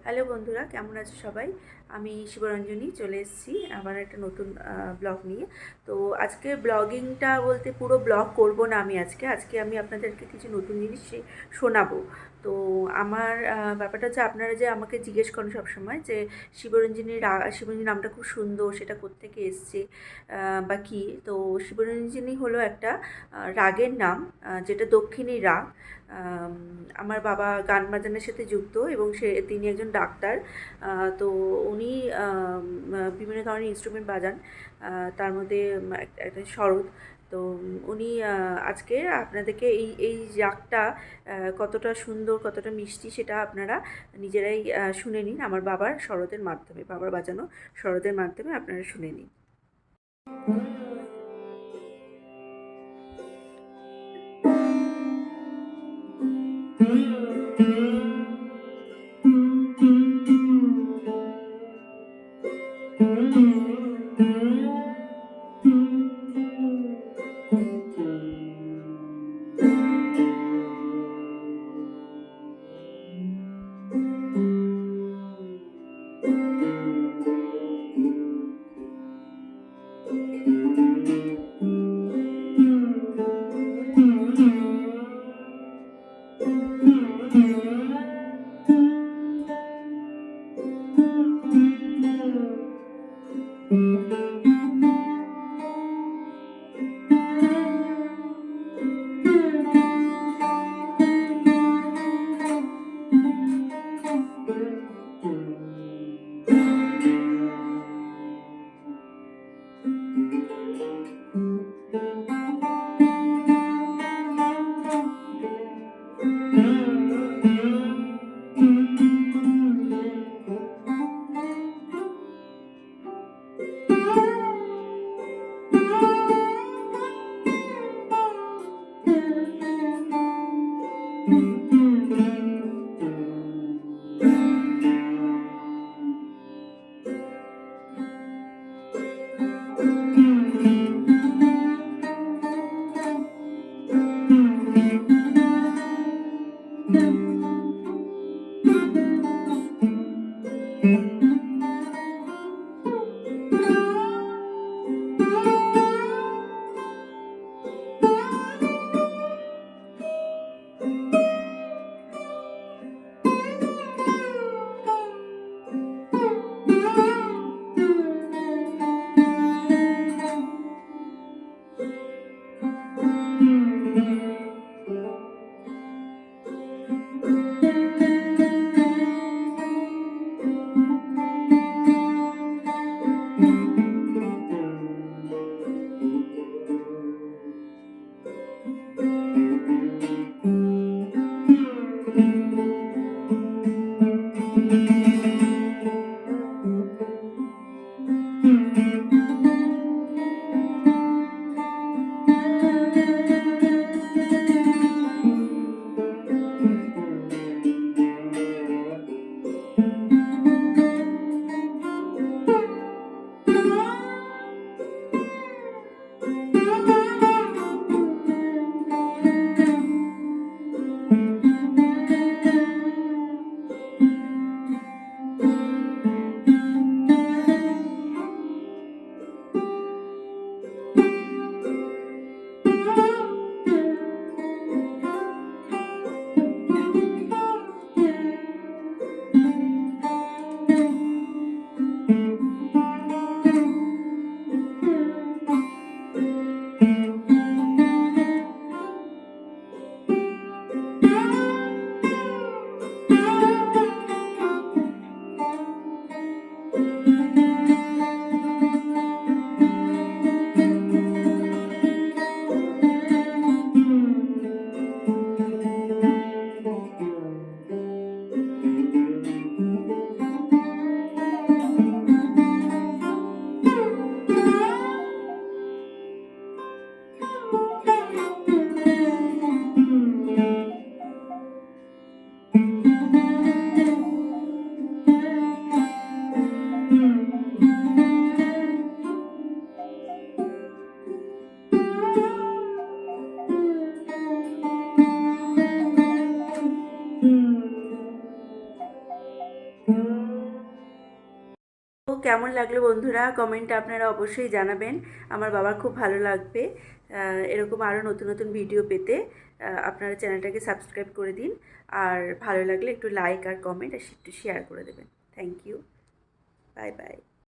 Hello বন্ধুরা, কেমন আছো সবাই? আমি শিবরঞ্জনী চলে এসেছি আবার একটা নতুন ব্লগ নিয়ে। তো আজকে ব্লগিংটা বলতে পুরো ব্লগ করব না। আজকে আমি আপনাদেরকে কিছু নতুন জিনিস শোনাবো। তো আমার ব্যাপারটা হচ্ছে, আপনারা যে আমাকে জিজ্ঞেস করেন সবসময় যে শিবরঞ্জনী নামটা খুব সুন্দর, সেটা কোত্থেকে এসছে বা কী। তো শিবরঞ্জনী হলো একটা রাগের নাম, যেটা দক্ষিণী রাগ। আম, আমার বাবা গান বাজানোর সাথে যুক্ত এবং তিনি একজন ডাক্তার। তো উনি বিভিন্ন ধরনের ইনস্ট্রুমেন্ট বাজান, তার মধ্যে একটা সরোদ। তো উনি আজকে আপনাদেরকে এই রাগটা কতটা সুন্দর, কতটা মিষ্টি, সেটা আপনারা নিজেরাই শুনে নিন আমার বাবার বাজানো সরোদের মাধ্যমে আপনারা শুনে নিন। তো কেমন লাগলো বন্ধুরা, কমেন্টে আপনারা অবশ্যই জানাবেন। আমার বাবার খুব ভালো লাগবে এরকম আরও নতুন নতুন ভিডিও পেতে। আপনারা চ্যানেলটাকে সাবস্ক্রাইব করে দিন, আর ভালো লাগলে একটু লাইক আর কমেন্ট আর একটু শেয়ার করে দেবেন। Thank you, bye by.